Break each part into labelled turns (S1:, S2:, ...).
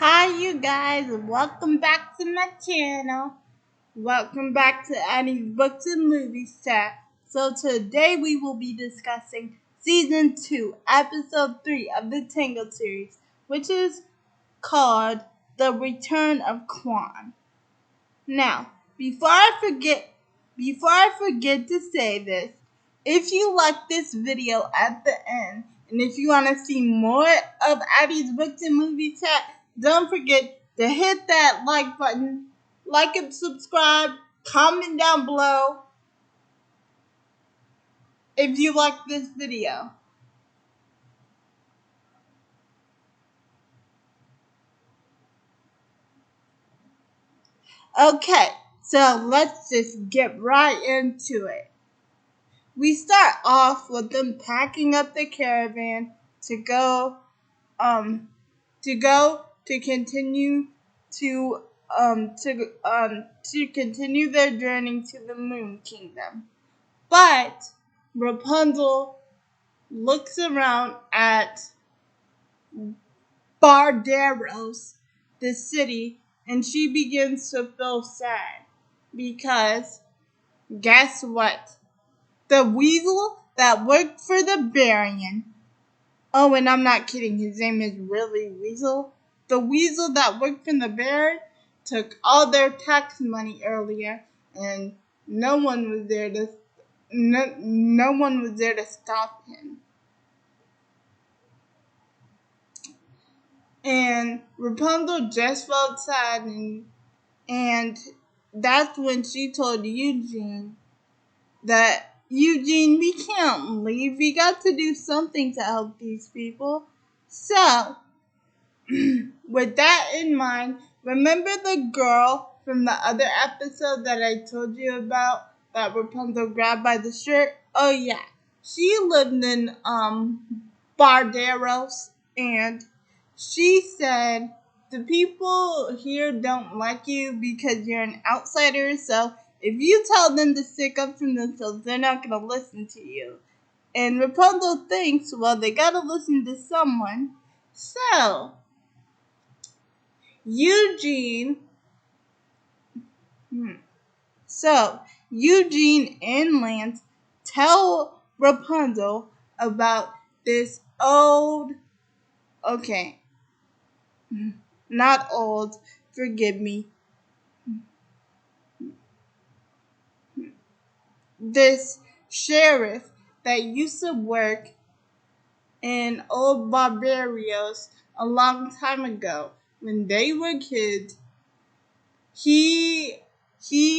S1: Hi you guys, welcome back to my channel. Welcome back to Annie's Books and Movies chat. So today we will be discussing season 2, episode 3 of the Tangled series, which is called The Return of Quan. Now, before I forget to say this, if you like this video at the end, and if you want to see more of Abby's Books and Movie Chat, don't forget to hit that like button, like and subscribe, comment down below if you like this video. Okay, so let's just get right into it. We start off with them packing up the caravan to go to continue to continue their journey to the Moon Kingdom. But Rapunzel looks around at Barderos, the city, and she begins to feel sad because guess what? The weasel that worked for the Baron. Oh, and I'm not kidding. His name is really Weasel. The weasel that worked for the Baron took all their tax money earlier, and no one was there to stop him. And Rapunzel just felt sad, and that's when she told Eugene that we can't leave. We got to do something to help these people. So, with that in mind, remember the girl from the other episode that I told you about that Rapunzel grabbed by the shirt? Oh yeah. She lived in Barderos, and she said the people here don't like you because you're an outsider, so if you tell them to stick up for themselves, they're not going to listen to you. And Rapunzel thinks, well, they got to listen to someone. So, Eugene and Lance tell Rapunzel about this not old, forgive me, this sheriff that used to work in old Barbarios a long time ago. When they were kids, he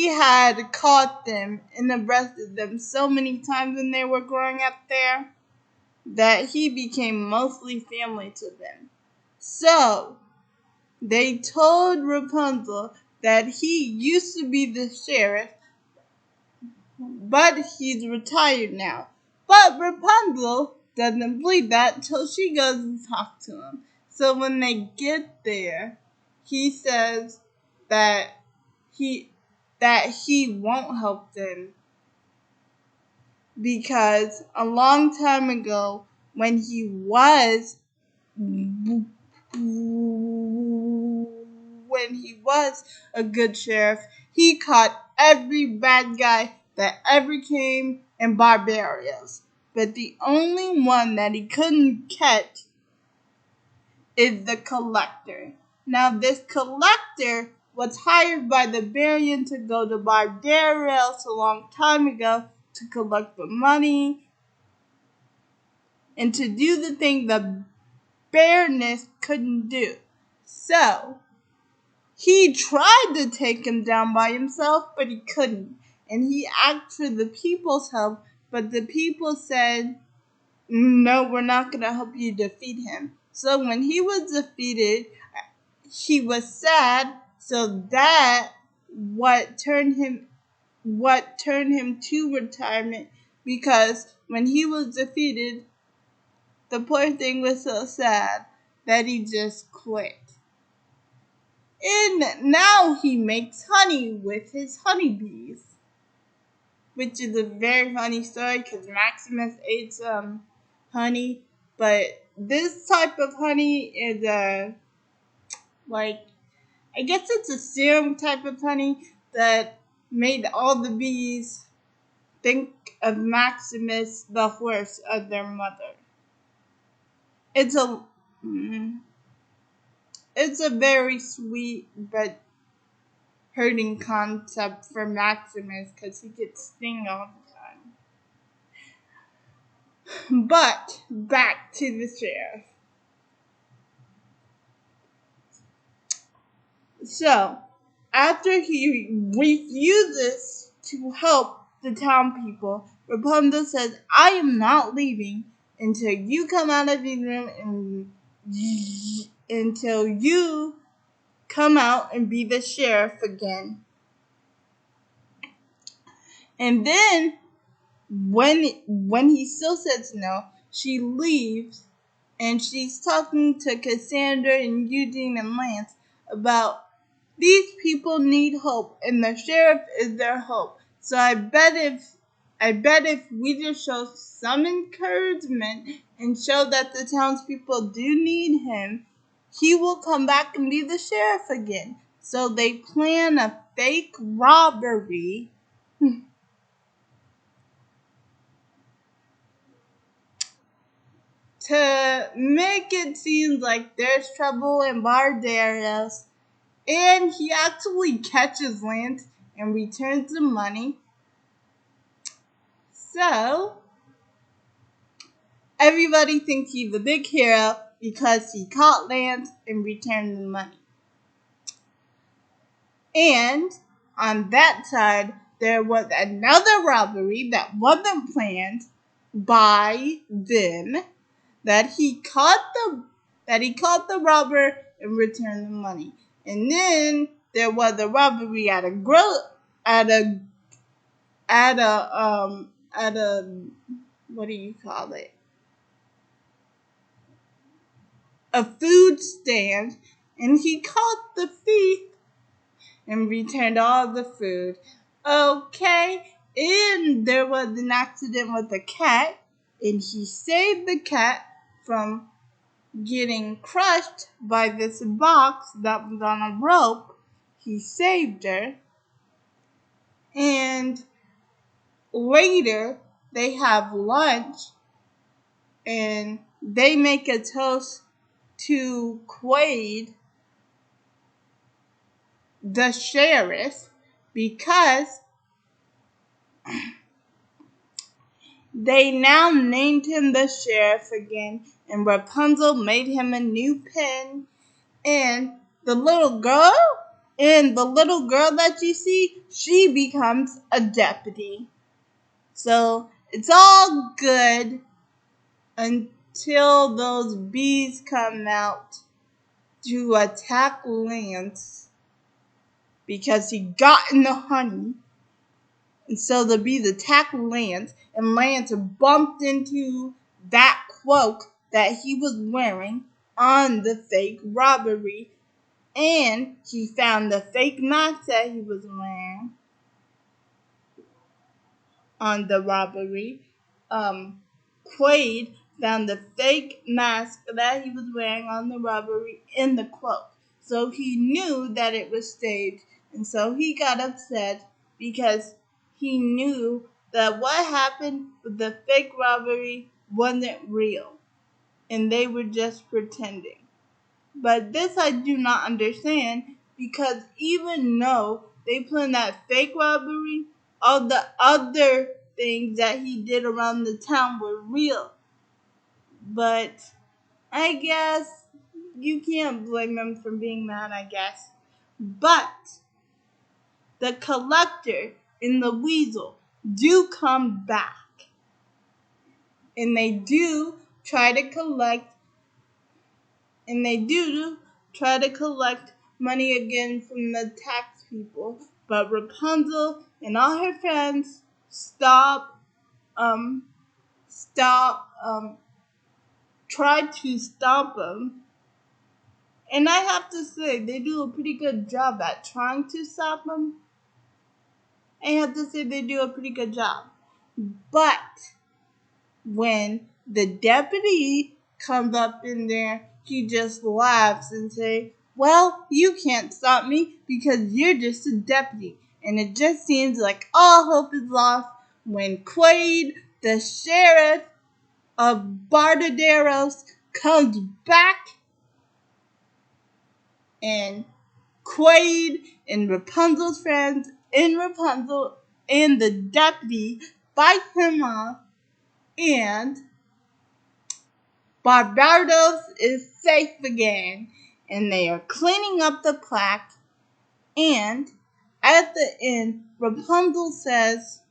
S1: had caught them and arrested them so many times when they were growing up there that he became mostly family to them. So, they told Rapunzel that he used to be the sheriff, but he's retired now. But Rapunzel doesn't believe that until she goes and talks to him. So when they get there, he says that he won't help them because a long time ago when he was a good sheriff, he caught every bad guy that ever came in Barbarians. But the only one that he couldn't catch is the collector. Now this collector was hired by the Baron to go to Barderos a long time ago to collect the money and to do the thing the Baroness couldn't do. So, he tried to take him down by himself, but he couldn't. And he asked for the people's help, but the people said, no, we're not going to help you defeat him. So when he was defeated, he was sad, so that what turned him to retirement, because when he was defeated, the poor thing was so sad that he just quit. And now he makes honey with his honeybees, which is a very funny story because Maximus ate some honey, but this type of honey is Like, I guess it's a serum type of honey that made all the bees think of Maximus the horse as their mother. It's a it's a very sweet but hurting concept for Maximus because he gets stung all the time. But back to the sheriff. So, after he refuses to help the town people, Rapunzel says, I am not leaving until you come out of the room and until you come out and be the sheriff again. And then when he still says no, she leaves and she's talking to Cassandra and Eugene and Lance about these people need hope and the sheriff is their hope. So I bet if we just show some encouragement and show that the townspeople do need him, he will come back and be the sheriff again. So they plan a fake robbery to make it seem like there's trouble in Barbados. And he actually catches Lance and returns the money. So, everybody thinks he's a big hero because he caught Lance and returned the money. And on that side, there was another robbery that wasn't planned by them that he caught the robber and returned the money. And then there was a robbery at a what do you call it? A food stand, and he caught the thief and returned all the food. Okay, and there was an accident with the cat, and he saved the cat from getting crushed by this box that was on a rope. He saved her. And later, they have lunch, and they make a toast to Quaid, the sheriff, because they now named him the sheriff again, and Rapunzel made him a new pin, and the little girl that you see, she becomes a deputy. So it's all good until those bees come out to attack Lance because he got in the honey. And so the bees attacked Lance, and Lance bumped into that cloak that he was wearing on the fake robbery. And he found the fake mask that he was wearing on the robbery. Quaid found the fake mask that he was wearing on the robbery in the cloak. So he knew that it was staged, and so he got upset because he knew that what happened with the fake robbery wasn't real, and they were just pretending. But this I do not understand, because even though they planned that fake robbery, all the other things that he did around the town were real. But I guess you can't blame him for being mad, I guess. But the collector and the weasel do come back. And they do try to collect money again from the tax people, but Rapunzel and all her friends try to stop them. And I have to say, they do a pretty good job at trying to stop them. But when the deputy comes up in there, he just laughs and say, Well, you can't stop me because you're just a deputy. And it just seems like all hope is lost when Quaid, the sheriff of Bardaderos, comes back, and Quaid and Rapunzel's friends and Rapunzel and the deputy fight him off, and Barbados is safe again, and they are cleaning up the plaque. And at the end, Rapunzel says,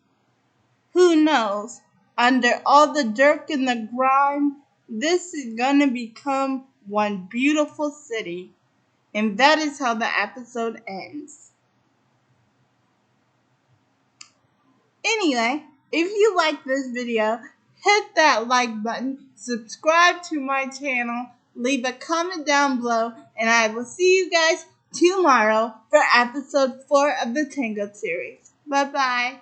S1: "Who knows? Under all the dirt and the grime, this is gonna become one beautiful city." And that is how the episode ends. Anyway, if you like this video, hit that like button, subscribe to my channel, leave a comment down below, and I will see you guys tomorrow for episode 4 of the Tangled series. Bye bye.